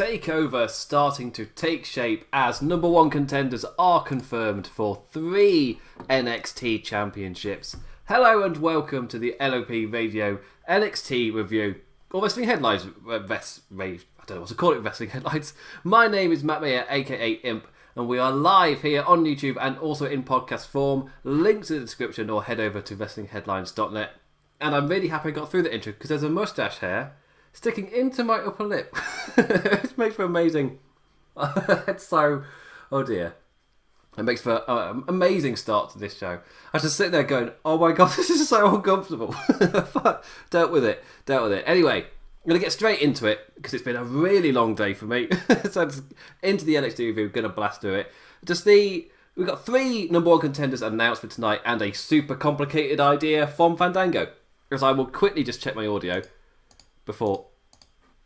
TakeOver starting to take shape as number one contenders are confirmed for 3 NXT championships. Hello and welcome to the LOP Radio NXT review, or Wrestling Headlines, I don't know what to call it, Wrestling Headlines. My name is Maher, aka Imp, and we are live here on YouTube and also in podcast form. Links in the description or head over to wrestlingheadlines.net. And I'm really happy I got through the intro because there's a moustache hair sticking into my upper lip. It makes for amazing. It's so, oh dear. It makes for an amazing start to this show. I was just sitting there going, oh my god, this is so uncomfortable. Dealt with it. Anyway, I'm going to get straight into it because it's been a really long day for me. So just into the NXT review, going to blast through it. We've got 3 number one contenders announced for tonight and a super complicated idea from Fandango. Because I will quickly just check my audio before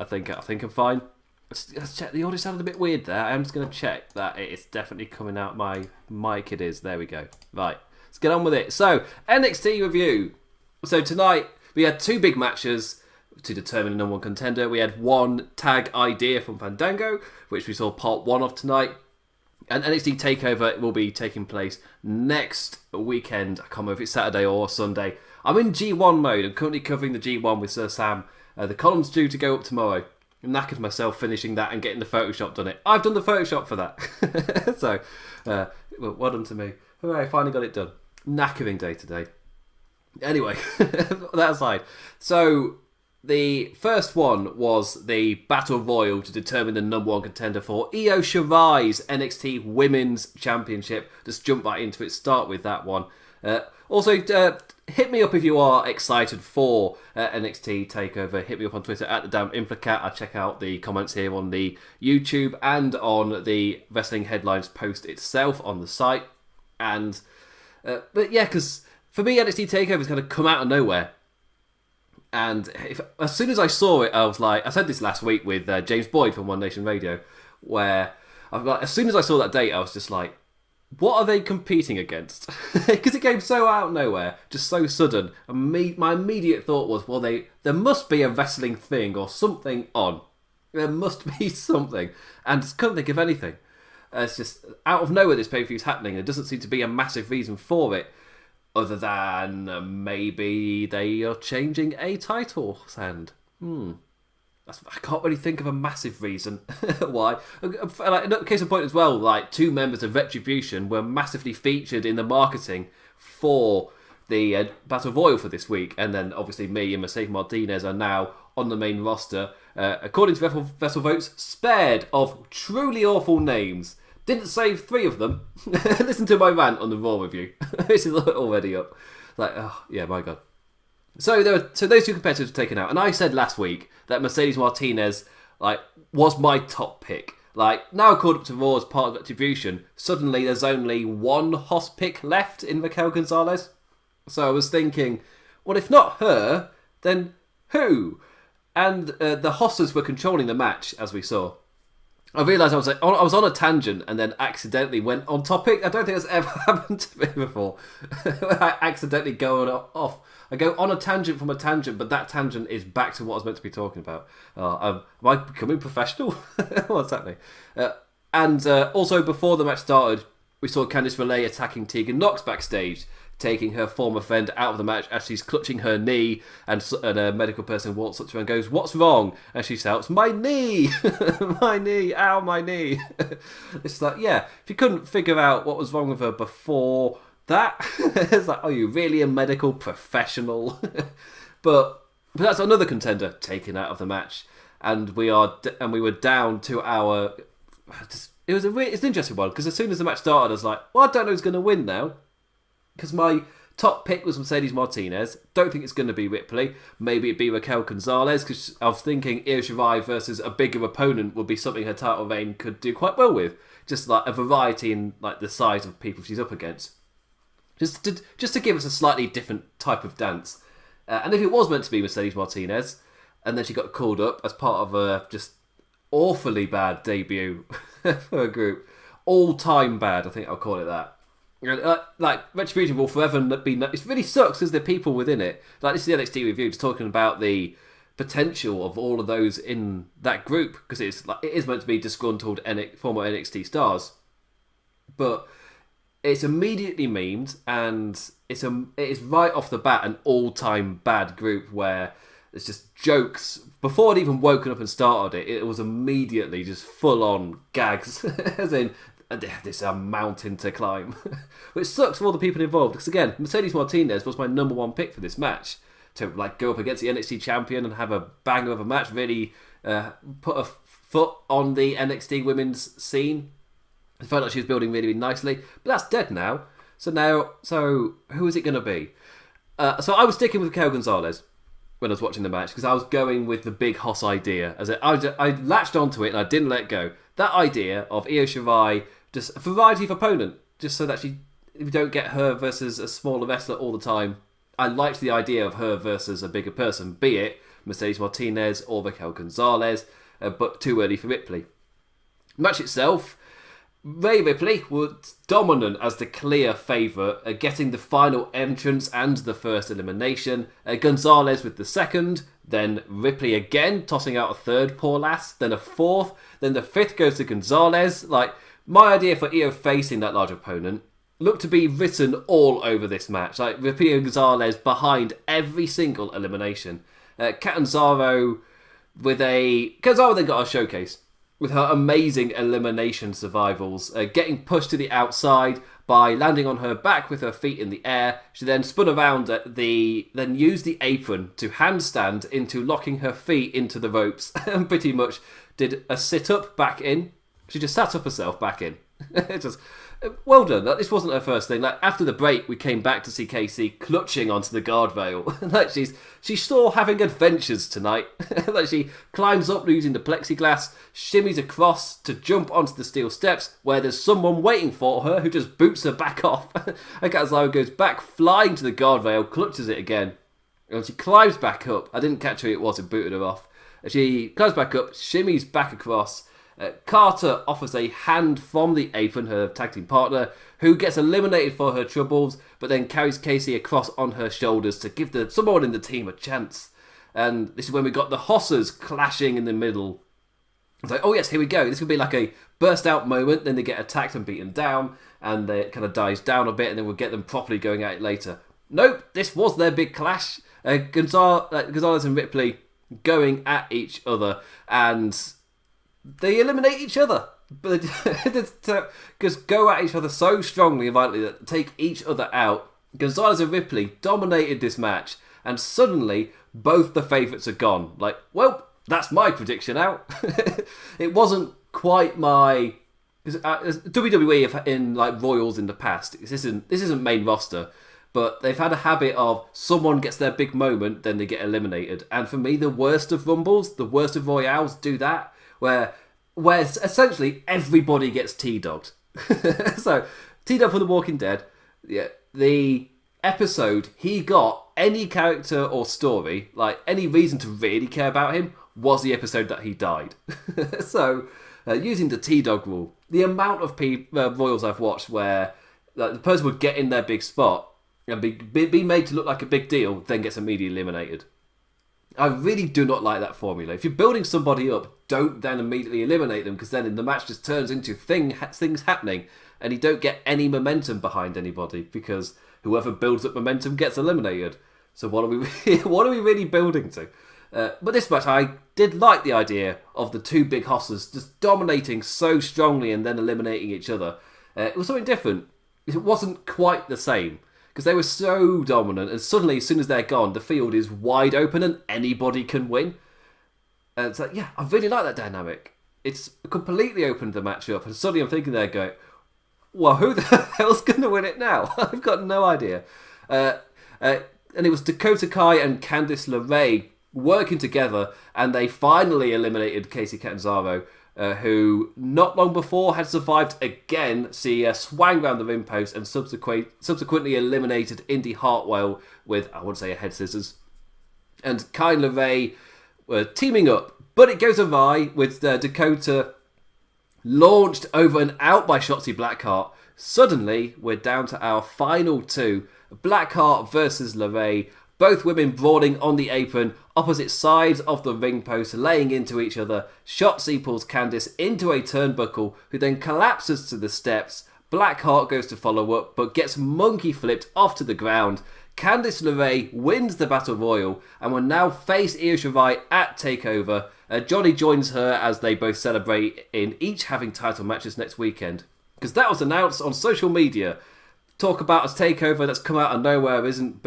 I think I'm fine. Let's check. The audio sounded a bit weird there. I'm just going to check that it's definitely coming out my mic. It is. There we go. Right. Let's get on with it. So, NXT review. So tonight we had 2 big matches to determine the number one contender. We had one tag idea from Fandango, which we saw part 1 of tonight. And NXT TakeOver will be taking place next weekend. I can't remember if it's Saturday or Sunday. I'm in G1 mode. I'm currently covering the G1 with Sir Sam. The column's due to go up tomorrow. I'm knackered myself finishing that and getting the Photoshop done it. I've done the Photoshop for that. So, well done to me. Hooray, I finally got it done. Knackering day today. Anyway, that aside. So, the first one was the Battle Royal to determine the number one contender for Io Shirai's NXT Women's Championship. Just jump right into it. Start with that one. Also, hit me up if you are excited for NXT TakeOver. Hit me up on Twitter at the damn Implicat. I check out the comments here on the YouTube and on the Wrestling Headlines post itself on the site. And but yeah, because for me, NXT TakeOver is going to come out of nowhere. And as soon as I saw it, I was like, I said this last week with James Boyd from One Nation Radio, where as soon as I saw that date, I was just like, what are they competing against? Because it came so out of nowhere, just so sudden. And my immediate thought was, well, there must be a wrestling thing or something on. There must be something. And just couldn't think of anything. It's just out of nowhere this pay-per-view is happening. There doesn't seem to be a massive reason for it. Other than maybe they are changing a title hand. I can't really think of a massive reason why. Like, in case of point as well, like 2 members of Retribution were massively featured in the marketing for the Battle Royal for this week. And then obviously me and Mercedes Martinez are now on the main roster. According to Vessel Votes, spared of truly awful names. Didn't save 3 of them. Listen to my rant on the Raw review. This is already up. Like, oh, yeah, my God. So those 2 competitors were taken out. And I said last week that Mercedes Martinez was my top pick. Now called up to Raw as part of Retribution, suddenly there's only 1 Hoss pick left in Raquel Gonzalez. So I was thinking, well, if not her, then who? And the Hossers were controlling the match, as we saw. I realised I was on a tangent and then accidentally went on topic. I don't think that's ever happened to me before. I accidentally go off. I go on a tangent from a tangent, but that tangent is back to what I was meant to be talking about. Am I becoming professional? What's happening? And also, before the match started, we saw Candice Malay attacking Teagan Nox backstage, taking her former friend out of the match as she's clutching her knee, and a medical person walks up to her and goes, "What's wrong?" And she shouts, "My knee! My knee! Ow, my knee!" It's like, yeah, if you couldn't figure out what was wrong with her before that, it's like, are you really a medical professional? But that's another contender taken out of the match, and we were down to our. It's an interesting one because as soon as the match started, I was like, well, I don't know who's going to win now. Because my top pick was Mercedes Martinez. Don't think it's going to be Ripley. Maybe it'd be Raquel Gonzalez, because I was thinking Io Shirai versus a bigger opponent would be something her title reign could do quite well with. Just like a variety in like the size of people she's up against. Just to give us a slightly different type of dance. And if it was meant to be Mercedes Martinez, and then she got called up as part of a just awfully bad debut for a group. All-time bad, I think I'll call it that. Retribution will forever be. It really sucks because the people within it. Like, this is the NXT review, just talking about the potential of all of those in that group, because it is meant to be disgruntled former NXT stars, but it's immediately memed, and it is right off the bat an all-time bad group where it's just jokes. Before I'd even woken up and started it, it was immediately just full-on gags, as in, this is a mountain to climb. Which sucks for all the people involved, because again, Mercedes Martinez was my number one pick for this match, to go up against the NXT champion and have a banger of a match, really put a foot on the NXT women's scene. I felt like she was building really, really nicely, but that's dead now. So who is it going to be? So I was sticking with Kel Gonzalez when I was watching the match, because I was going with the big Hoss idea. I latched onto it and I didn't let go. That idea of Io Shirai, just a variety of opponent, just so that we don't get her versus a smaller wrestler all the time. I liked the idea of her versus a bigger person, be it Mercedes Martinez or Raquel Gonzalez, but too early for Ripley. Match itself, Rhea Ripley was dominant as the clear favourite, getting the final entrance and the first elimination. Gonzalez with the second, then Ripley again, tossing out a third, poor lass, then a fourth, then the fifth goes to Gonzalez. My idea for Io facing that large opponent looked to be written all over this match. Ripley and Gonzalez behind every single elimination. Catanzaro then got a showcase with her amazing elimination survivals, getting pushed to the outside by landing on her back with her feet in the air. She then spun around then used the apron to handstand into locking her feet into the ropes and pretty much did a sit-up back in. She just sat up herself back in. Well done. This wasn't her first thing. After the break, we came back to see Casey clutching onto the guardrail. She's still having adventures tonight. She climbs up using the plexiglass, shimmies across to jump onto the steel steps where there's someone waiting for her who just boots her back off. And Catanzaro goes back flying to the guardrail, clutches it again, and she climbs back up. I didn't catch who it was who booted her off. She climbs back up, shimmies back across. Carter offers a hand from the apron, her tag team partner, who gets eliminated for her troubles, but then carries Casey across on her shoulders to give someone in the team a chance. And this is when we got the Hossers clashing in the middle. It's oh yes, here we go. This could be like a burst out moment, then they get attacked and beaten down, and it kind of dies down a bit, and then we'll get them properly going at it later. Nope, this was their big clash. Gonzalez and Ripley going at each other, and they eliminate each other. But just go at each other so strongly and violently that take each other out. Gonzalez and Ripley dominated this match, and suddenly both the favourites are gone. Well, that's my prediction out. It wasn't quite my WWE in Royals in the past. This isn't main roster, but they've had a habit of someone gets their big moment, then they get eliminated. And for me, the worst of Rumbles, the worst of Royales do that, where essentially everybody gets T-dogged. So, T-dog for The Walking Dead, yeah, the episode he got any character or story, any reason to really care about him, was the episode that he died. So, using the T-dog rule, the amount of Royals I've watched where the person would get in their big spot and be made to look like a big deal, then gets immediately eliminated. I really do not like that formula. If you're building somebody up, don't then immediately eliminate them, because then the match just turns into things happening, and you don't get any momentum behind anybody, because whoever builds up momentum gets eliminated. So what are we really building to? But this match, I did like the idea of the two big Hossers just dominating so strongly and then eliminating each other. It was something different. It wasn't quite the same, because they were so dominant, and suddenly, as soon as they're gone, the field is wide open and anybody can win. And it's yeah, I really like that dynamic. It's completely opened the match up, and suddenly I'm thinking there, going, well, who the hell's going to win it now? I've got no idea. And it was Dakota Kai and Candice LeRae working together, and they finally eliminated Casey Catanzaro, who not long before had survived again. She swang round the ring post and subsequently eliminated Indy Hartwell with, I want to say, a head scissors. And Kai and LeRae were teaming up, but it goes awry with Dakota launched over and out by Shotzi Blackheart. Suddenly, we're down to our final two, Blackheart versus LeRae. Both women brawling on the apron, opposite sides of the ring post, laying into each other. Shotzi pulls Candice into a turnbuckle, who then collapses to the steps. Blackheart goes to follow up, but gets monkey flipped off to the ground. Candice LeRae wins the Battle Royal and will now face Io Shirai at TakeOver. Johnny joins her as they both celebrate in each having title matches next weekend. Because that was announced on social media. Talk about a TakeOver that's come out of nowhere, isn't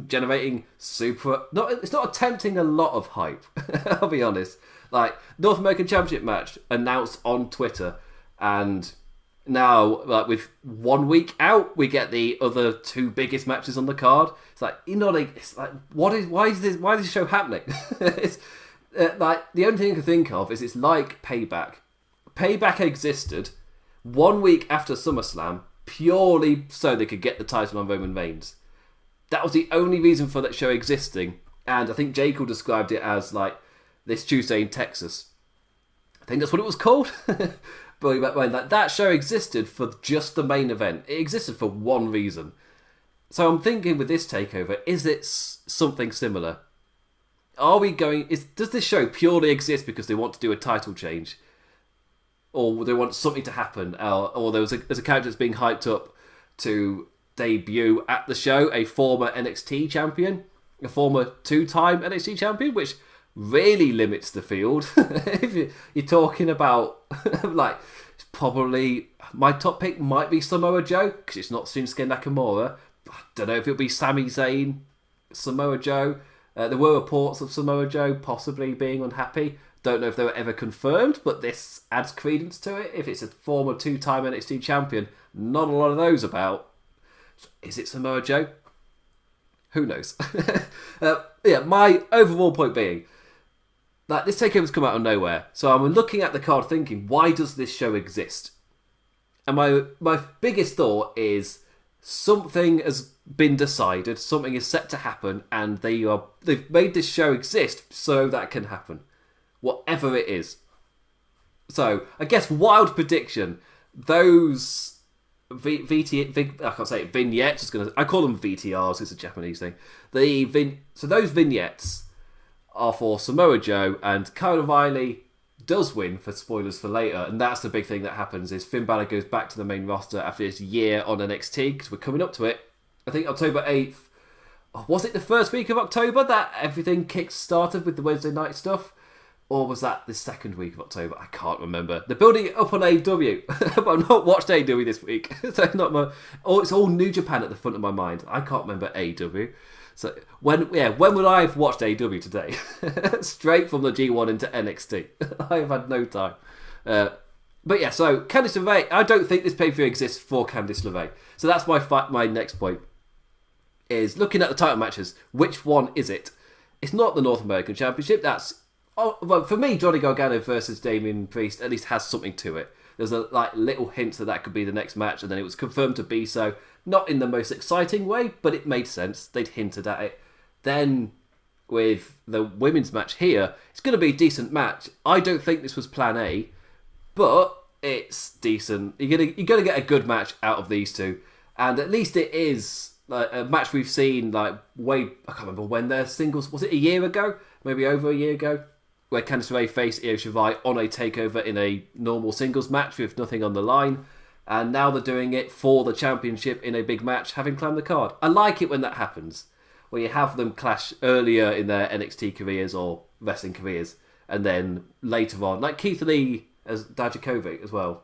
generating it's not attempting a lot of hype. I'll be honest. Like, North American Championship match announced on Twitter, and now, like, with 1 week out, we get the other two biggest matches on the card. It's like, why is this show happening? It's like, the only thing I can think of is it's like Payback. Payback existed 1 week after SummerSlam, purely so they could get the title on Roman Reigns. That was the only reason for that show existing, and I think Jekyll described it as, like, this Tuesday in Texas. I think that's what it was called. But when that show existed for just the main event. It existed for one reason. So I'm thinking with this TakeOver, is it something similar? Does this show purely exist because they want to do a title change? Or they want something to happen, or there's a character that's being hyped up to debut at the show, a former NXT champion, a former two-time NXT champion, which really limits the field. If you're talking about, like, probably my top pick might be Samoa Joe, because it's not Shinsuke Nakamura. I don't know if it'll be Sami Zayn, Samoa Joe. There were reports of Samoa Joe possibly being unhappy. Don't know if they were ever confirmed, but this adds credence to it. If it's a former two-time NXT champion, not a lot of those about. Is it Samoa Joe? Who knows? My overall point being that this takeover's come out of nowhere. So I'm looking at the card thinking, why does this show exist? And my biggest thought is something has been decided, something is set to happen, and they've made this show exist so that can happen. Whatever it is. So, I guess wild prediction. Those I can't say it, vignettes. I call them VTRs. It's a Japanese thing. So those vignettes are for Samoa Joe, and Kyle O'Reilly does win, for spoilers for later, and that's the big thing that happens is Finn Balor goes back to the main roster after this year on NXT, because we're coming up to it. I think October 8th. Was it the first week of October that everything kick-started with the Wednesday night stuff? Or was that the second week of October? I can't remember. They're building it up on AEW. But I've not watched AEW this week. So it's all New Japan at the front of my mind. I can't remember AEW. So when would I have watched AEW today? Straight from the G1 into NXT. I've had no time. But yeah, so Candice LeRae, I don't think this pay-per-view exists for Candice LeRae. So that's my next point. Is looking at the title matches, which one is it? It's not the North American Championship. Well, for me, Johnny Gargano versus Damien Priest at least has something to it. There's little hints that could be the next match, and then it was confirmed to be so. Not in the most exciting way, but it made sense. They'd hinted at it. Then, with the women's match here, it's going to be a decent match. I don't think this was Plan A, but it's decent. You're gonna get a good match out of these two, and at least it is a match we've seen I can't remember when their singles, was it a year ago? Maybe over a year ago? Where Candice LeRae faced Io Shirai on a TakeOver in a normal singles match with nothing on the line. And now they're doing it for the championship in a big match, having climbed the card. I like it when that happens. Where you have them clash earlier in their NXT careers or wrestling careers. And then later on, like Keith Lee as Dijakovic as well.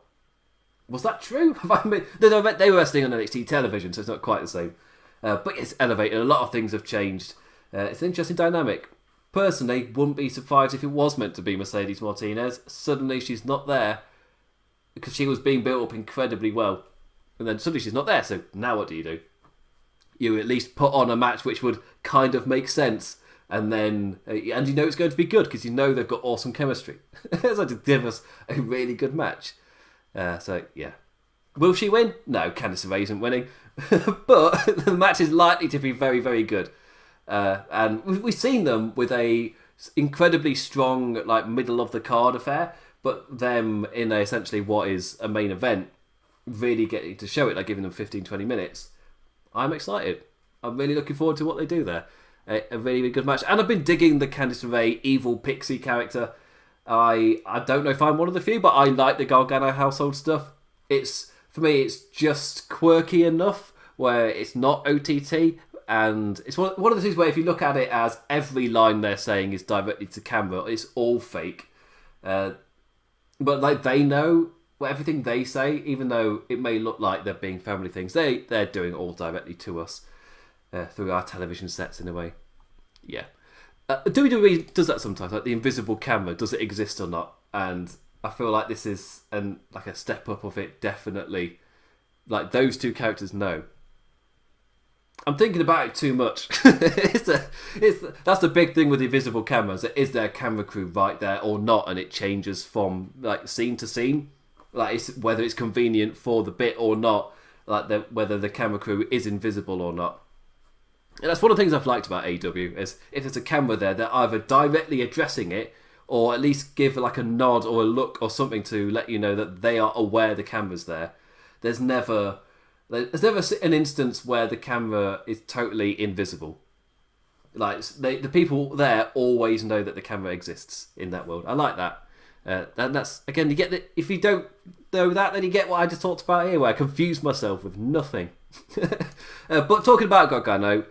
Was that true? They were wrestling on NXT television, so it's not quite the same. But it's elevated. A lot of things have changed. It's an interesting dynamic. Personally, wouldn't be surprised if it was meant to be Mercedes Martinez. Suddenly she's not there because she was being built up incredibly well. And then suddenly she's not there, so now what do? You at least put on a match which would kind of make sense. And then, and you know it's going to be good because you know they've got awesome chemistry. So to give us a really good match. So, yeah. Will she win? No, Candice LeRae isn't winning. But the match is likely to be very, very good. And we've seen them with a incredibly strong, middle of the card affair, but them in essentially what is a main event, really getting to show it, giving them 15-20 minutes. I'm excited. I'm really looking forward to what they do there. a really, really good match. And I've been digging the Candice LeRae evil pixie character. I don't know if I'm one of the few, but I like the Gargano household stuff. For me, it's just quirky enough where it's not OTT, and it's one of the things where if you look at it as every line they're saying is directly to camera, it's all fake. But like they know everything they say, even though it may look like they're being family things, they're doing it all directly to us through our television sets in a way. Yeah. WWE does that sometimes, like the invisible camera. Does it exist or not? And I feel like this is like a step up of it. Definitely, like those two characters know. I'm thinking about it too much. That's the big thing with the invisible cameras. Is there a camera crew right there or not? And it changes from like scene to scene. Like whether it's convenient for the bit or not. Like whether the camera crew is invisible or not. And that's one of the things I've liked about AEW is if there's a camera there, they're either directly addressing it or at least give like a nod or a look or something to let you know that they are aware the camera's there. There's never an instance where the camera is totally invisible. Like the people there always know that the camera exists in that world. I like that. And that's again, you get if you don't know that, then you get what I just talked about here, where I confused myself with nothing. But talking about Gargano,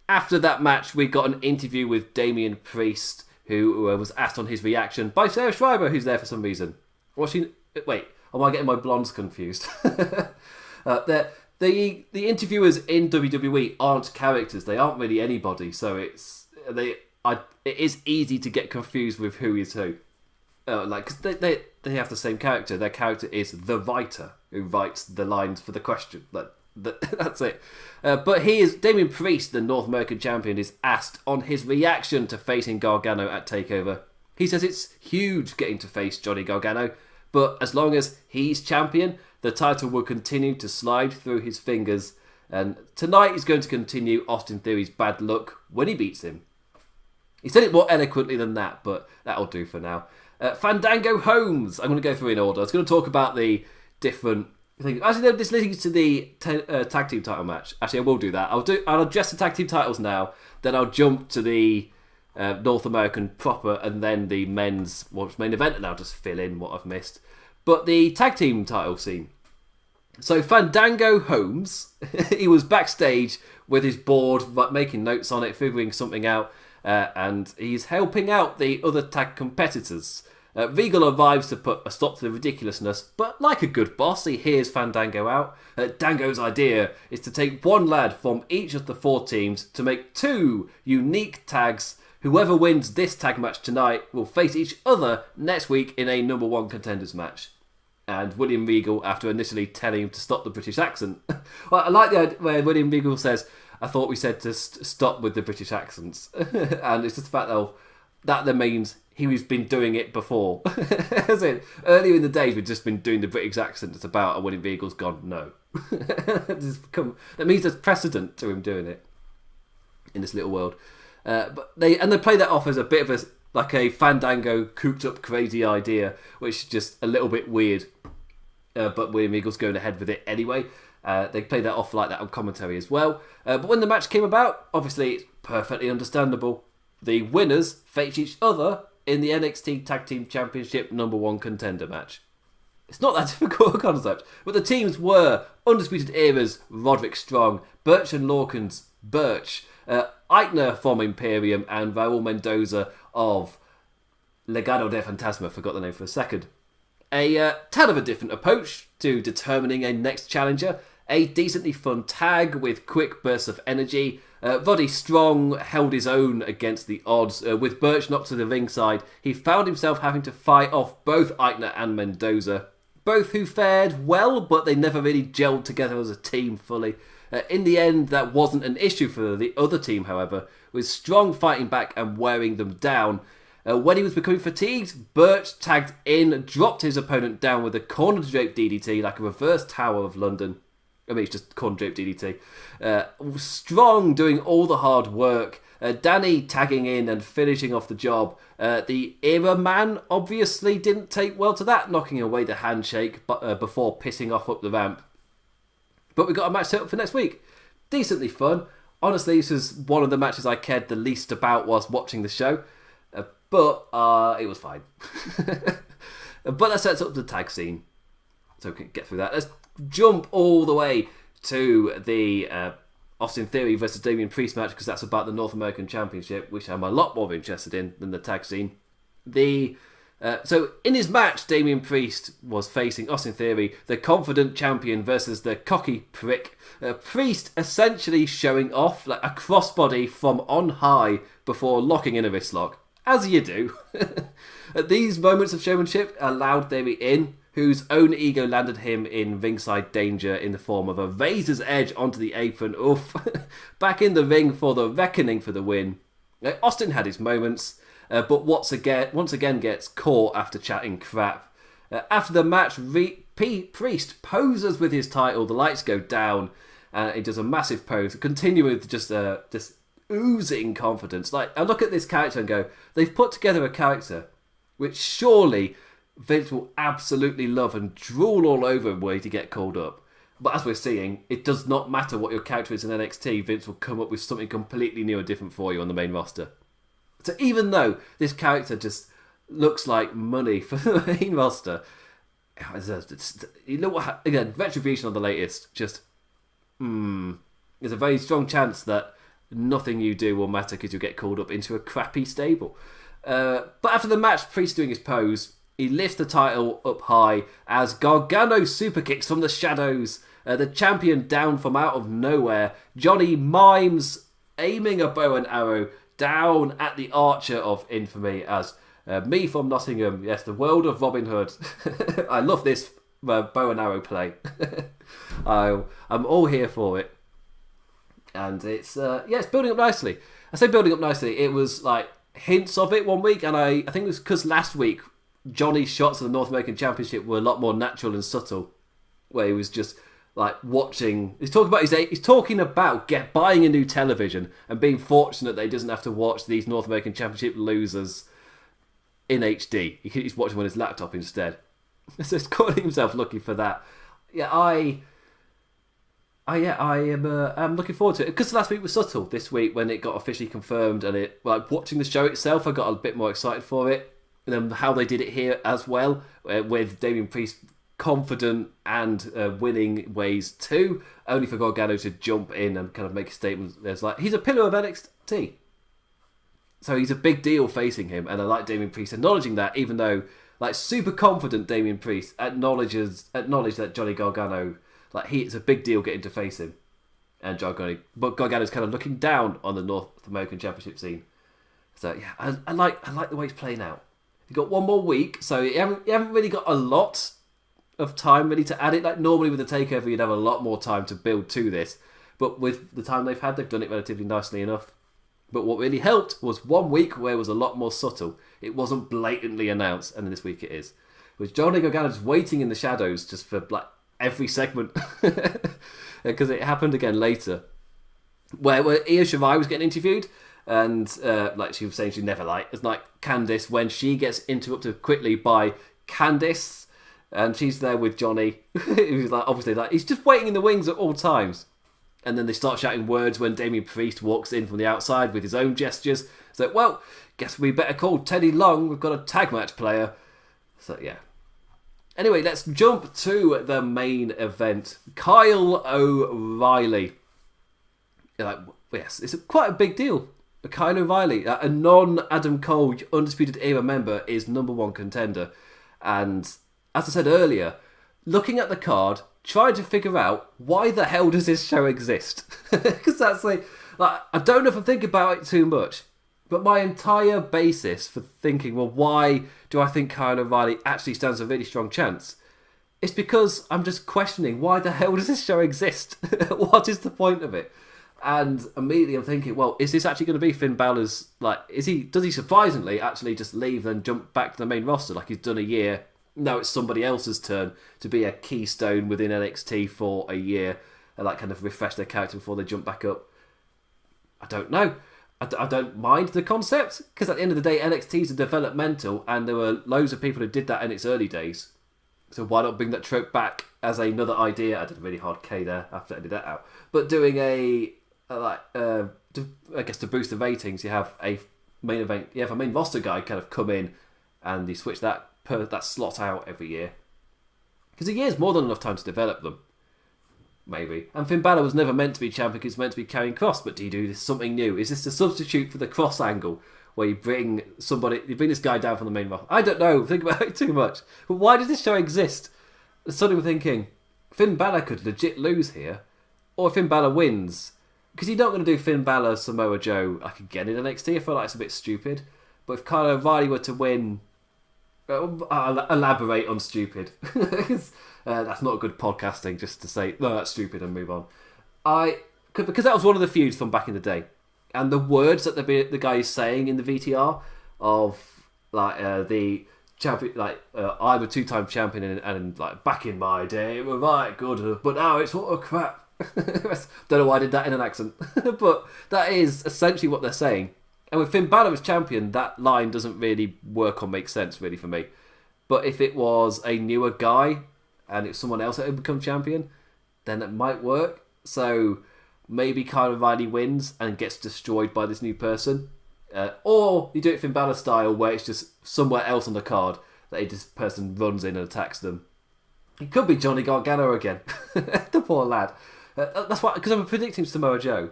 after that match, we got an interview with Damien Priest, who was asked on his reaction by Sarah Schreiber, who's there for some reason. Wait, am I getting my blondes confused? The interviewers in WWE aren't characters; they aren't really anybody. So it is easy to get confused with who is who. Because they have the same character. Their character is the writer who writes the lines for the question. That's it. But Damien Priest, the North American champion, is asked on his reaction to facing Gargano at TakeOver. He says it's huge getting to face Johnny Gargano, but as long as he's champion, the title will continue to slide through his fingers, and tonight is going to continue Austin Theory's bad luck when he beats him. He said it more eloquently than that, but that'll do for now. Fandango Holmes. I'm going to go through in order. I was going to talk about the different things. Actually, no, this leads to the tag team title match. Actually, I will do that. I'll address the tag team titles now. Then I'll jump to the North American proper, and then the men's main event, and I'll just fill in what I've missed. But the tag team title scene. So Fandango Holmes, he was backstage with his board, making notes on it, figuring something out, and he's helping out the other tag competitors. Regal arrives to put a stop to the ridiculousness, but like a good boss, he hears Fandango out. Dango's idea is to take one lad from each of the four teams to make two unique tags. Whoever wins this tag match tonight will face each other next week in a number one Contenders match. And William Regal, after initially telling him to stop the British accent. Well, I like the idea where William Regal says, I thought we said to stop with the British accents. And it's just the fact that means he's been doing it before. As in, earlier in the days, we'd just been doing the British accent. It's about, and William Regal's gone, no. That means there's precedent to him doing it in this little world. But they play that off as a bit of a Fandango cooked up crazy idea, which is just a little bit weird. But William Regal's going ahead with it anyway. They play that off like that on commentary as well. But when the match came about, obviously it's perfectly understandable. The winners face each other in the NXT Tag Team Championship number one Contender match. It's not that difficult a concept, but the teams were Undisputed Era's Roderick Strong, Birch and Lorcan's Birch, Eichner from Imperium, and Raul Mendoza of Legado de Fantasma, forgot the name for a second. A tad of a different approach to determining a next challenger, a decently fun tag with quick bursts of energy. Roddy Strong held his own against the odds. With Birch knocked to the ringside, he found himself having to fight off both Eichner and Mendoza, both who fared well, but they never really gelled together as a team fully. In the end, that wasn't an issue for the other team, however, with Strong fighting back and wearing them down. When he was becoming fatigued, Birch tagged in, dropped his opponent down with a corner drape DDT, like a reverse Tower of London. I mean, it's just corner drape DDT. Strong doing all the hard work. Danny tagging in and finishing off the job. The Era Man obviously didn't take well to that, knocking away the handshake before pissing off up the ramp. But we got a match set up for next week. Decently fun. honestly, this was one of the matches I cared the least about whilst watching the show. But it was fine. But that sets up the tag scene. So we can get through that. Let's jump all the way to the Austin Theory versus Damien Priest match, because that's about the North American Championship, which I'm a lot more interested in than the tag scene. So in his match, Damien Priest was facing Austin Theory, the confident champion versus the cocky prick. Priest essentially showing off like a crossbody from on high before locking in a wrist lock, as you do. These moments of showmanship allowed Theory in, whose own ego landed him in ringside danger in the form of a razor's edge onto the apron. Oof. Back in the ring for the reckoning for the win. Austin had his moments, but once again gets caught after chatting crap. After the match, Priest poses with his title, the lights go down, and he does a massive pose, continuing with just oozing confidence. Like, I look at this character and go, they've put together a character which surely Vince will absolutely love and drool all over were he to get called up. But as we're seeing, it does not matter what your character is in NXT, Vince will come up with something completely new and different for you on the main roster. So even though this character just looks like money for the main roster, you know what? Again, Retribution on the latest, just there's a very strong chance that nothing you do will matter because you'll get called up into a crappy stable. But after the match, Priest doing his pose, he lifts the title up high as Gargano superkicks from the shadows. The champion down from out of nowhere. Johnny mimes aiming a bow and arrow down at the Archer of Infamy as me from Nottingham. Yes, the world of Robin Hood. I love this bow and arrow play. I'm all here for it. And it's building up nicely. I say building up nicely. It was like hints of it one week, and I think it was because last week Johnny's shots of the North American Championship were a lot more natural and subtle, where he was just like watching. He's talking about buying a new television and being fortunate that he doesn't have to watch these North American Championship losers in HD. He's watching on his laptop instead. So he's calling himself lucky for that. Yeah, I am looking forward to it, because last week was subtle. This week, when it got officially confirmed, and it watching the show itself, I got a bit more excited for it. And then how they did it here as well, with Damien Priest confident and winning ways too, only for Gargano to jump in and kind of make a statement. There's like, he's a pillar of NXT, so he's a big deal facing him, and I like Damien Priest acknowledging that, even though like super confident Damien Priest acknowledged that Johnny Gargano, like, it's a big deal getting to face him, and but Gargano's kind of looking down on the North American Championship scene. So yeah, I like the way he's playing out. You've got one more week, so you haven't really got a lot of time really to add it. Like, normally with the TakeOver, you'd have a lot more time to build to this. But with the time they've had, they've done it relatively nicely enough. But what really helped was 1 week where it was a lot more subtle. It wasn't blatantly announced, and this week it is. With Johnny Gargano just waiting in the shadows just for like every segment. Because it happened again later. Where Io Shirai was getting interviewed, and like she was saying, she never it's like Candice when she gets interrupted quickly by Candice, and she's there with Johnny, who's like obviously like he's just waiting in the wings at all times, and then they start shouting words when Damien Priest walks in from the outside with his own gestures. So well, guess we better call Teddy Long. We've got a tag match player. So yeah. Anyway, let's jump to the main event. Kyle O'Reilly. Like, yes, it's quite a big deal. Kyle O'Reilly, a non-Adam Cole Undisputed Era member, is #1 contender. And as I said earlier, looking at the card, trying to figure out why the hell does this show exist? Because that's like, I don't know if I think about it too much, but my entire basis for thinking, well, why do I think Kyle O'Reilly actually stands a really strong chance? It's because I'm just questioning, why the hell does this show exist? What is the point of it? And immediately I'm thinking, well, is this actually going to be Finn Balor's, like, does he surprisingly actually just leave and jump back to the main roster like he's done a year? Now it's somebody else's turn to be a keystone within NXT for a year and like kind of refresh their character before they jump back up. I don't know. I don't mind the concept, because at the end of the day, NXT is a developmental, and there were loads of people who did that in its early days. So why not bring that trope back as another idea? I did a really hard K there after I did that out. But doing a I guess to boost the ratings, you have a main event. You have a main roster guy kind of come in, and you switch that slot out every year because a year's more than enough time to develop them. Maybe. And Finn Balor was never meant to be champion because he's meant to be carrying Cross, but do you do this something new? Is this a substitute for the Cross angle where you bring this guy down from the main roster? I don't know. Think about it too much. But why does this show exist? Suddenly we're thinking Finn Balor could legit lose here, or Finn Balor wins. Because you're not going to do Finn Balor, Samoa Joe, like again in NXT. I feel like it's a bit stupid. But if Kyle O'Reilly were to win, I'll elaborate on stupid. That's not good podcasting, just to say, no, that's stupid and move on. Because that was one of the feuds from back in the day. And the words that the guy is saying in the VTR of, the champion, I'm a two-time champion and like, back in my day, it was right good, but now it's what a crap. Don't know why I did that in an accent. But that is essentially what they're saying. And with Finn Balor as champion, that line doesn't really work or make sense, really, for me. But if it was a newer guy and it's someone else that had become champion, then it might work. So maybe Kyle O'Reilly wins and gets destroyed by this new person. Or you do it Finn Balor style, where it's just somewhere else on the card that this person runs in and attacks them. It could be Johnny Gargano again. The poor lad. That's why, because I'm predicting Samoa Joe.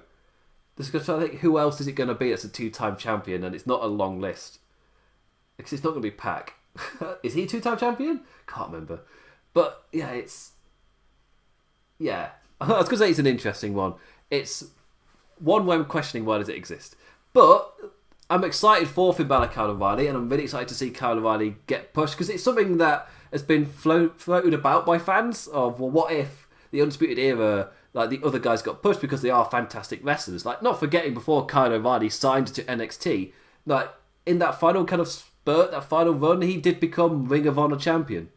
Because I think, who else is it going to be that's a two-time champion? And it's not a long list. Because it's not going to be Pac. Is he a two-time champion? Can't remember. But, yeah, it's... Yeah. I was going to say it's an interesting one. It's one where I'm questioning why does it exist. But I'm excited for Finn Balor, Kyle O'Reilly, and I'm really excited to see Kyle O'Reilly get pushed, because it's something that has been floated about by fans of, well, what if the Undisputed Era... Like, the other guys got pushed because they are fantastic wrestlers. Like, not forgetting before Kyle O'Reilly signed to NXT, like, in that final kind of spurt, that final run, he did become Ring of Honor champion.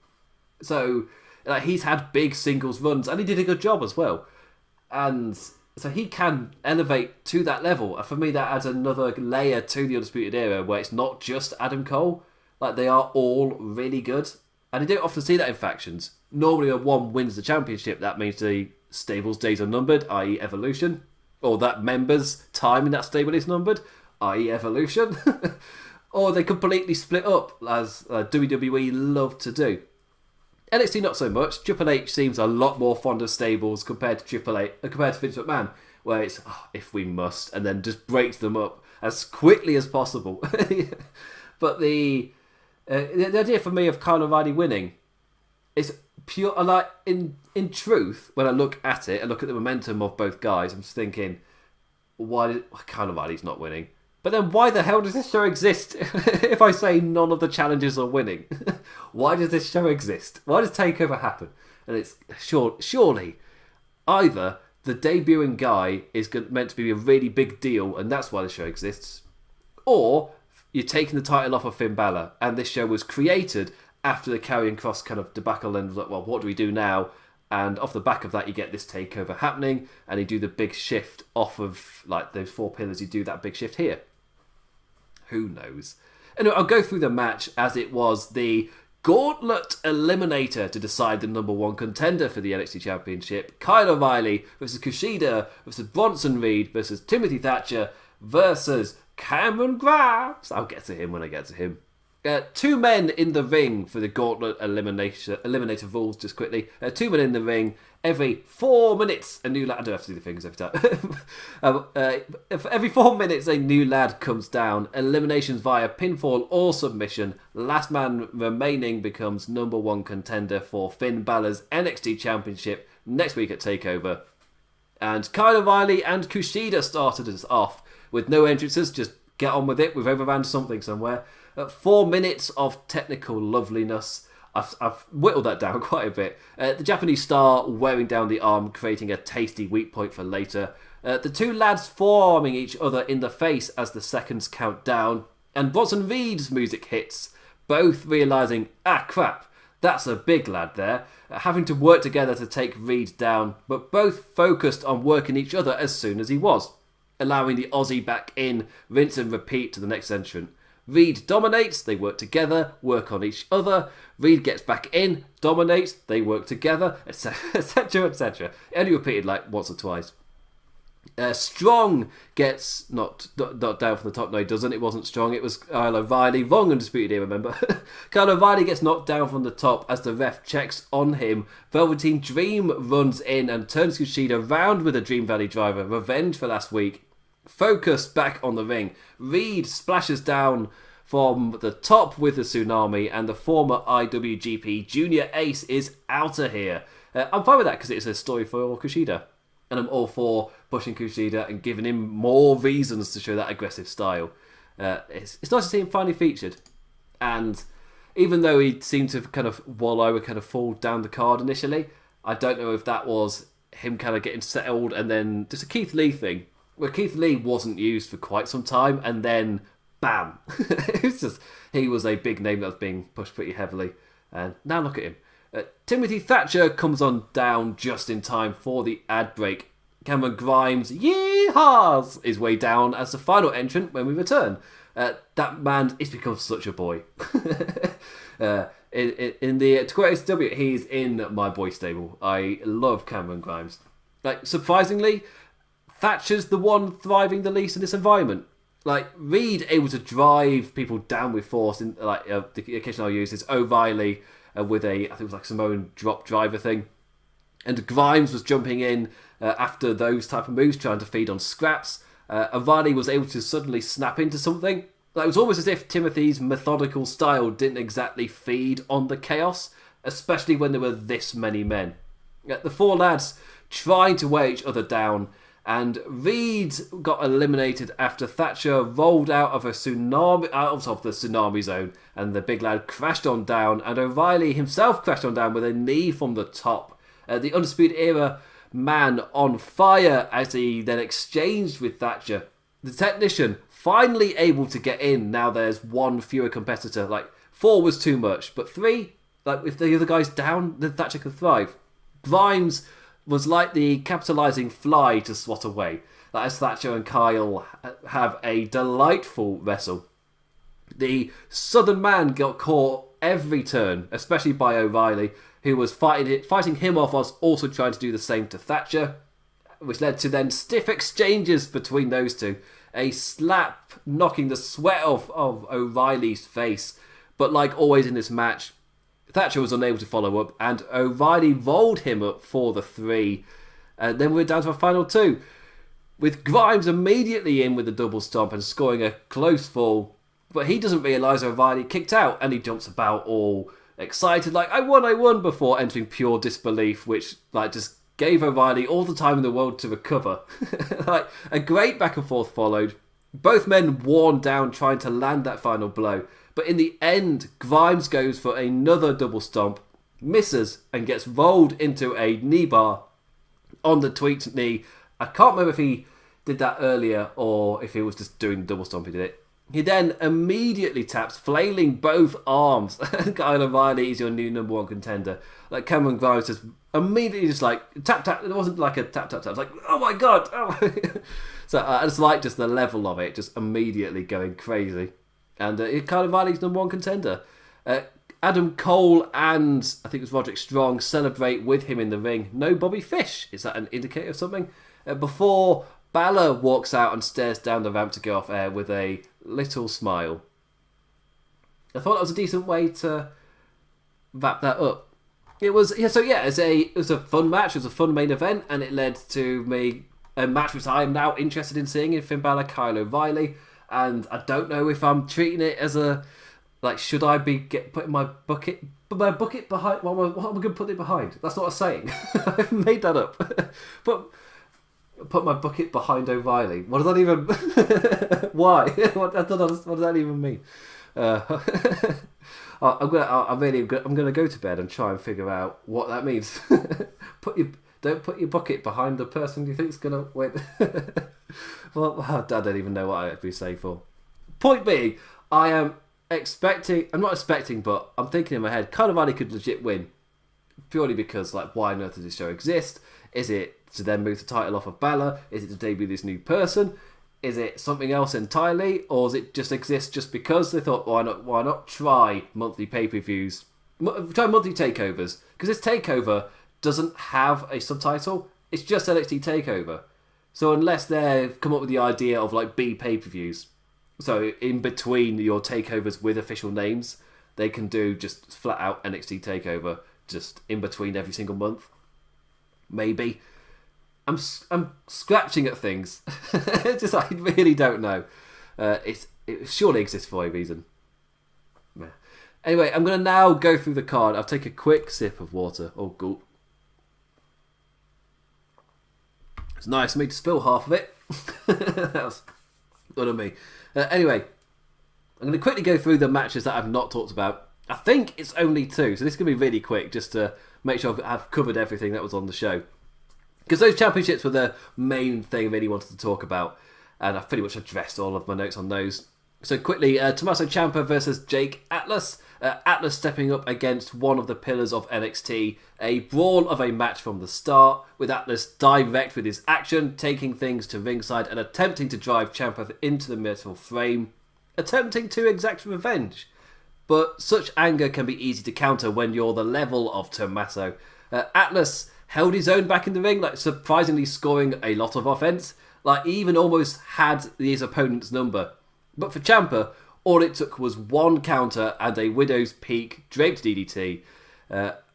So, like, he's had big singles runs, and he did a good job as well. And so he can elevate to that level. And for me, that adds another layer to the Undisputed Era, where it's not just Adam Cole. Like, they are all really good. And you don't often see that in factions. Normally, when one wins the championship, that means the stable's days are numbered, i.e. Evolution, or that member's time in that stable is numbered, i.e. Evolution, or they completely split up, as WWE love to do. NXT not so much. Triple H seems a lot more fond of stables compared to Vince McMahon, where it's if we must, and then just breaks them up as quickly as possible. But the idea for me of Kyle O'Reilly winning is pure. Like, in truth, when I look at it, I look at the momentum of both guys, I'm just thinking, why Kyle O'Reilly's not winning? But then why the hell does this show exist? If I say none of the challenges are winning, why does this show exist? Why does TakeOver happen? And it's surely either the debuting guy is meant to be a really big deal, and that's why the show exists, or you're taking the title off of Finn Balor, and this show was created after the Karrion Kross kind of debacle, and was like, well, what do we do now? And off the back of that, you get this takeover happening, and you do the big shift off of like those four pillars. You do that big shift here. Who knows? Anyway, I'll go through the match as it was the Gauntlet Eliminator to decide the number one contender for the NXT Championship. Kyle O'Reilly versus Kushida versus Bronson Reed versus Timothy Thatcher versus Cameron Grimes. I'll get to him when I get to him. Two men in the ring for the Gauntlet Eliminator rules, just quickly. Two men in the ring every 4 minutes. A new lad... I don't have to do the fingers every time. Every 4 minutes, a new lad comes down. Eliminations via pinfall or submission. Last man remaining becomes number one contender for Finn Balor's NXT Championship next week at TakeOver. And Kyle O'Reilly and Kushida started us off with no entrances. Just get on with it. We've overran something somewhere. 4 minutes of technical loveliness. I've whittled that down quite a bit. The Japanese star wearing down the arm, creating a tasty weak point for later. The two lads forearming each other in the face as the seconds count down. And Bronson Reed's music hits, both realising, crap, that's a big lad there. Having to work together to take Reed down, but both focused on working each other as soon as he was. Allowing the Aussie back in, rinse and repeat to the next entrant. Reed dominates, they work together, work on each other. Reed gets back in, dominates, they work together, etc, etc, etc. Only repeated like once or twice. Strong gets not down from the top. No, he doesn't. It wasn't Strong. It was Kyle O'Reilly. Wrong Undisputed Era, remember? Kyle O'Reilly gets knocked down from the top as the ref checks on him. Velveteen Dream runs in and turns Kushida round with a Dream Valley driver. Revenge for last week. Focus back on the ring. Reed splashes down from the top with the tsunami, and the former IWGP Junior Ace is out of here. I'm fine with that because it's a story for Kushida. And I'm all for pushing Kushida and giving him more reasons to show that aggressive style. It's nice to see him finally featured. And even though he seemed to kind of wallow and kind of fall down the card initially, I don't know if that was him kind of getting settled and then just a Keith Lee thing. Where Keith Lee wasn't used for quite some time and then bam. It's just, he was a big name that was being pushed pretty heavily. And now look at him. Timothy Thatcher comes on down just in time for the ad break. Cameron Grimes yeehaws his way down as the final entrant when we return. That man has become such a boy. In the to quote SW, he's in my boy stable. I love Cameron Grimes. Like, surprisingly, Thatcher's the one thriving the least in this environment. Like, Reed able to drive people down with force. In like the occasion I'll use is O'Reilly. With I think it was like Samoan drop driver thing. And Grimes was jumping in after those type of moves, trying to feed on scraps. O'Reilly was able to suddenly snap into something. Like, it was almost as if Timothy's methodical style didn't exactly feed on the chaos, especially when there were this many men. The four lads trying to wear each other down, and Reed got eliminated after Thatcher rolled out of the tsunami zone, and the big lad crashed on down, and O'Reilly himself crashed on down with a knee from the top. The Undisputed Era man on fire as he then exchanged with Thatcher. The technician finally able to get in. Now there's one fewer competitor. Like, 4 was too much, but 3, like, if the other guy's down, then Thatcher could thrive. Grimes was like the capitalising fly to swat away. Like, as Thatcher and Kyle have a delightful wrestle. The Southern man got caught every turn, especially by O'Reilly, who was fighting him off whilst also trying to do the same to Thatcher, which led to then stiff exchanges between those two. A slap knocking the sweat off of O'Reilly's face. But like always in this match, Thatcher was unable to follow up, and O'Reilly rolled him up for the 3. Then we're down to our final 2, with Grimes immediately in with a double stomp and scoring a close fall. But he doesn't realise O'Reilly kicked out, and he jumps about all excited, like, I won, before entering pure disbelief, which like just gave O'Reilly all the time in the world to recover. Like, a great back and forth followed. Both men worn down trying to land that final blow. But in the end, Grimes goes for another double stomp, misses, and gets rolled into a knee bar on the tweaked knee. I can't remember if he did that earlier or if he was just doing the double stomp he did it. He then immediately taps, flailing both arms. Kyle O'Reilly is your new number 1 contender. Like, Cameron Grimes just immediately just like, tap, tap. It wasn't like a tap, tap, tap. It's like, oh my God. Oh my God. So I just like just the level of it, just immediately going crazy. And Kyle O'Reilly's number 1 contender. Adam Cole and I think it was Roderick Strong celebrate with him in the ring. No Bobby Fish. Is that an indicator of something? Before Balor walks out and stares down the ramp to go off air with a little smile. I thought that was a decent way to wrap that up. It was it was a fun match. It was a fun main event, and it led to me a match which I am now interested in seeing in Finn Balor, Kyle O'Reilly. And I don't know if I'm treating it as a, like, should I be putting my bucket behind? What am I going to put it behind? That's not a saying. I've made that up. Put my bucket behind O'Reilly. What does that even? Why? What does that even mean? I'm gonna go to bed and try and figure out what that means. Don't put your bucket behind the person you think's gonna win. Well, I don't even know what I'd be saying for. Point being, I'm not expecting, but I'm thinking in my head, Kyle O'Reilly could legit win. Purely because, like, why on earth does this show exist? Is it to then move the title off of Balor? Is it to debut this new person? Is it something else entirely? Or does it just exist just because they thought, why not try monthly pay-per-views? Try monthly takeovers. Because this takeover doesn't have a subtitle. It's just NXT TakeOver. So unless they've come up with the idea of like B pay-per-views, so in between your takeovers with official names, they can do just flat out NXT TakeOver, just in between every single month. Maybe. I'm scratching at things. Just I really don't know. It surely exists for a reason. Yeah. Anyway, I'm going to now go through the card. I'll take a quick sip of water. Oh, gulp. It's nice of me to spill half of it. That was good of me. Anyway, I'm going to quickly go through the matches that I've not talked about. I think it's only 2, so this is going to be really quick, just to make sure I've covered everything that was on the show. Because those championships were the main thing I really wanted to talk about, and I've pretty much addressed all of my notes on those. So quickly, Tomaso Champa versus Jake Atlas. Atlas stepping up against one of the pillars of NXT. A brawl of a match from the start, with Atlas direct with his action, taking things to ringside and attempting to drive Champa into the metal frame, attempting to exact revenge. But such anger can be easy to counter when you're the level of Tomaso. Atlas held his own back in the ring, like surprisingly scoring a lot of offense. Like he even almost had his opponent's number. But for Champa, all it took was one counter and a Widow's Peak draped DDT.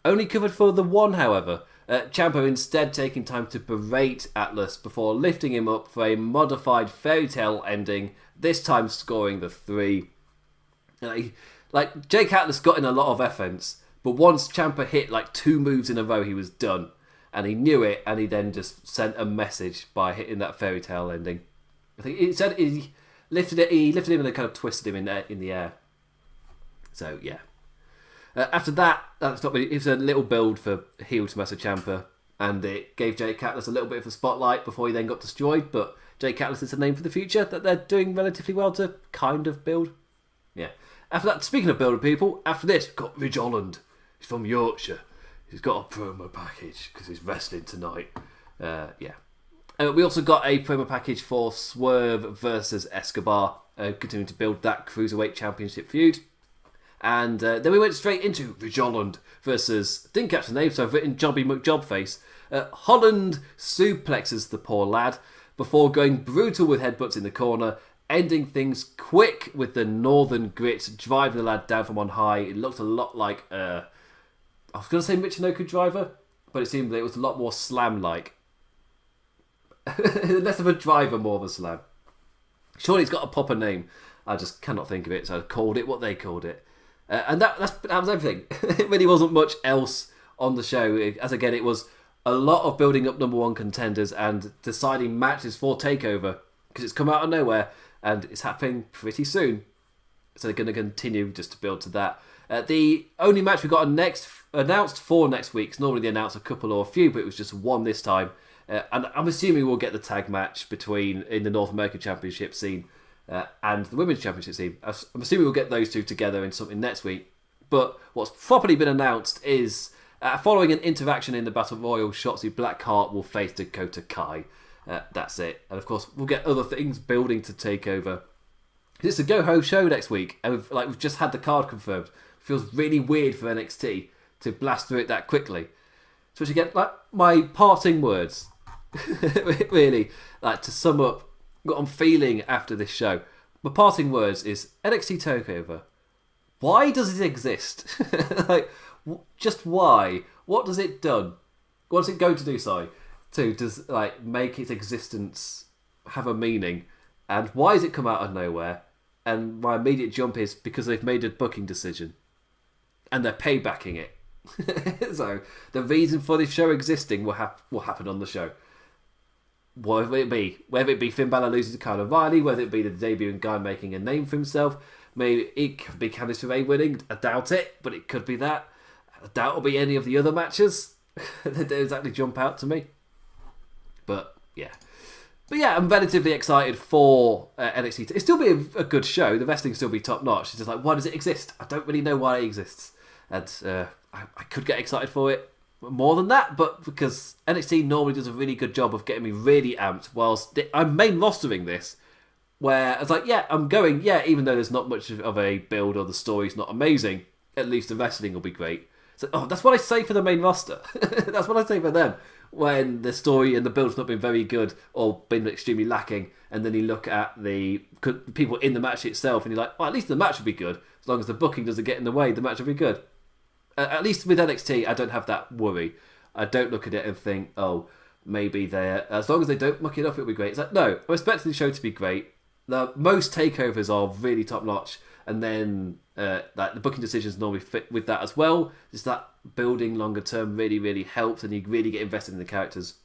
Only covered for the one, however. Champa instead taking time to berate Atlas before lifting him up for a modified fairy tale ending, this time scoring the 3. Like Jake Atlas got in a lot of offense, but once Champa hit like 2 moves in a row, he was done. And he knew it, and he then just sent a message by hitting that fairy tale ending. I think he said he lifted him and then kind of twisted him in the air. So yeah. After that, that's not really, it was a little build for heel Tomaso Ciampa, and it gave Jake Atlas a little bit of a spotlight before he then got destroyed. But Jake Atlas is a name for the future that they're doing relatively well to kind of build. Yeah. After that, speaking of building people, after this, got Ridge Holland. He's from Yorkshire. He's got a promo package because he's wrestling tonight. Yeah. We also got a promo package for Swerve versus Escobar, continuing to build that Cruiserweight Championship feud. And then we went straight into Ridge Holland versus, didn't catch the name, so I've written Jobby McJobface. Holland suplexes the poor lad before going brutal with headbutts in the corner, ending things quick with the Northern Grit, driving the lad down from on high. It looked a lot like, I was going to say Michinoku Driver, but it seemed that it was a lot more slam-like. Less of a driver, more of a slam. Surely it's got a proper name. I just cannot think of it, so I called it what they called it. And that was everything. It really wasn't much else on the show. As again, it was a lot of building up number 1 contenders and deciding matches for TakeOver, because it's come out of nowhere and it's happening pretty soon. So they're going to continue just to build to that. The only match we got announced for next week, 'cause normally they announce a couple or a few, but it was just one this time. And I'm assuming we'll get the tag match in the North American Championship scene and the Women's Championship scene. I'm assuming we'll get those two together in something next week. But what's properly been announced is, following an interaction in the Battle Royal, Shotzi Blackheart will face Dakota Kai. That's it. And of course, we'll get other things building to take over. It's a go-ho show next week, and we've just had the card confirmed. Feels really weird for NXT to blast through it that quickly. So again, like my parting words, really, like to sum up what I'm feeling after this show. My parting words is NXT TakeOver. Why does it exist? Like, just why? What does it done? What's it going to do? Sorry, does like make its existence have a meaning? And why has it come out of nowhere? And my immediate jump is because they've made a booking decision, and they're paybacking it. So the reason for this show existing will happen on the show. Whatever it be Finn Balor losing to Kyle O'Reilly, whether it be the debuting guy making a name for himself, maybe it could be Candice LeRae winning. I doubt it, but it could be that. I doubt it'll be any of the other matches that don't exactly jump out to me. But yeah, I'm relatively excited for NXT. It'll still be a good show. The wrestling will still be top notch. It's just like, why does it exist? I don't really know why it exists, and I could get excited for it more than that, but because NXT normally does a really good job of getting me really amped whilst I'm main rostering this, where I was like, yeah, I'm going, yeah, even though there's not much of a build or the story's not amazing, at least the wrestling will be great. So, that's what I say for the main roster. That's what I say for them. when the story and the build's not been very good or been extremely lacking, and then you look at the people in the match itself and you're like, well, at least the match will be good. As long as the booking doesn't get in the way, the match will be good. At least with NXT, I don't have that worry. I don't look at it and think, oh, maybe they're... As long as they don't muck it up, it'll be great. It's like, no, I'm expecting the show to be great. Most takeovers are really top-notch, and then like the booking decisions normally fit with that as well. Just that building longer term really, really helps, and you really get invested in the characters.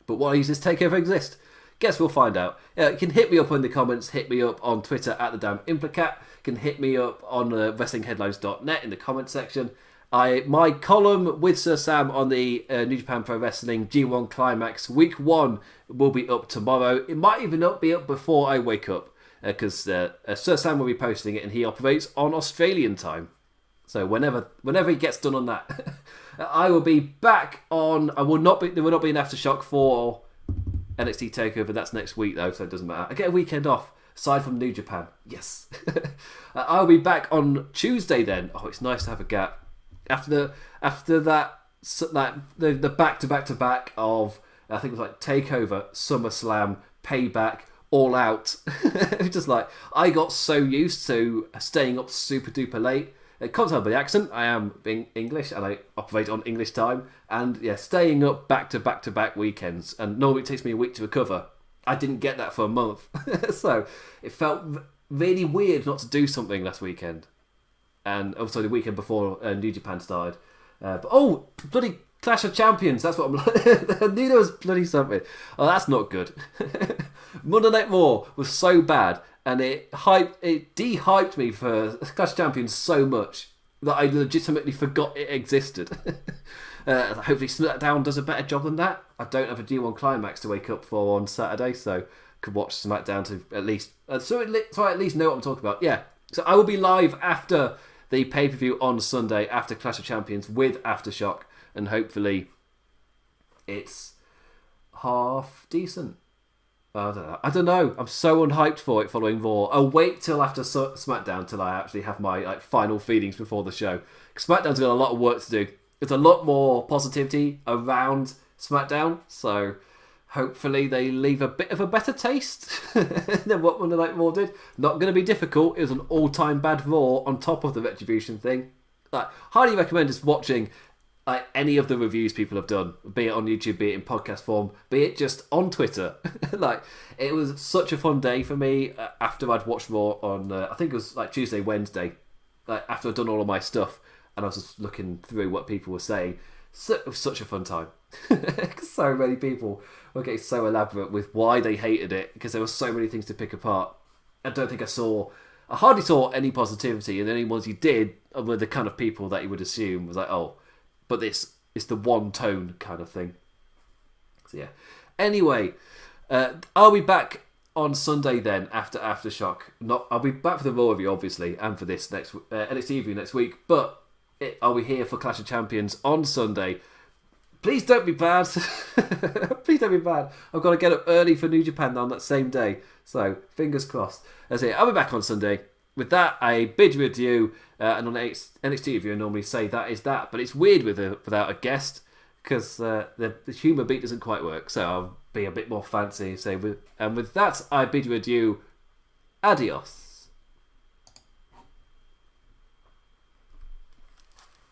But why does this takeover exist? Guess we'll find out. You can hit me up in the comments, hit me up on Twitter at the damn Implicat. You can hit me up on WrestlingHeadlines.net in the comment section. My column with Sir Sam on the New Japan Pro Wrestling G1 Climax Week 1 will be up tomorrow. It might even be up before I wake up, because Sir Sam will be posting it, and he operates on Australian time. So whenever he gets done on that, I will be back on. There will not be an aftershock for NXT TakeOver. That's next week though, so it doesn't matter. I get a weekend off aside from New Japan. Yes, I'll be back on Tuesday then. Oh, it's nice to have a gap after that. The back to back of, I think it was like TakeOver, SummerSlam, Payback, All Out. It's just like, I got so used to staying up super duper late. It can't tell by the accent, I am being English and I operate on English time. And yeah, staying up back to back weekends. And normally it takes me a week to recover. I didn't get that for a month. So it felt really weird not to do something last weekend. And also the weekend before New Japan started. Bloody Clash of Champions, that's what I'm like. I knew there was bloody something. Oh, that's not good. Monday Night Raw was so bad, and it de-hyped me for Clash of Champions so much that I legitimately forgot it existed. Hopefully SmackDown does a better job than that. I don't have a G1 Climax to wake up for on Saturday, so could watch SmackDown to at least... so I at least know what I'm talking about. Yeah, so I will be live after the pay-per-view on Sunday, after Clash of Champions, with Aftershock, and hopefully it's half decent. I don't know. I'm so unhyped for it following Raw. I'll wait till after SmackDown till I actually have my final feelings before the show. Because SmackDown's got a lot of work to do. There's a lot more positivity around SmackDown, so hopefully they leave a bit of a better taste than what Monday Night Raw did. Not going to be difficult. It was an all-time bad Raw on top of the Retribution thing. Highly recommend just watching any of the reviews people have done, be it on YouTube, be it in podcast form, be it just on Twitter. It was such a fun day for me after I'd watched Raw on, I think it was Tuesday, Wednesday, after I'd done all of my stuff, and I was just looking through what people were saying. So, it was such a fun time. So many people were getting so elaborate with why they hated it, because there were so many things to pick apart. I hardly saw any positivity, and any ones you did were the kind of people that you would assume was like, oh, but this is the one tone kind of thing. So yeah. Anyway, I'll be back on Sunday then after Aftershock. I'll be back for the Raw review, obviously, and for this next NXT review next week. But I'll be here for Clash of Champions on Sunday. Please don't be bad. Please don't be bad. I've got to get up early for New Japan on that same day. So fingers crossed. That's it. I'll be back on Sunday. With that, I bid you adieu, and on NXT review I normally say that is that, but it's weird without a guest, because the humour beat doesn't quite work, so I'll be a bit more fancy. And with that, I bid you adieu. Adios.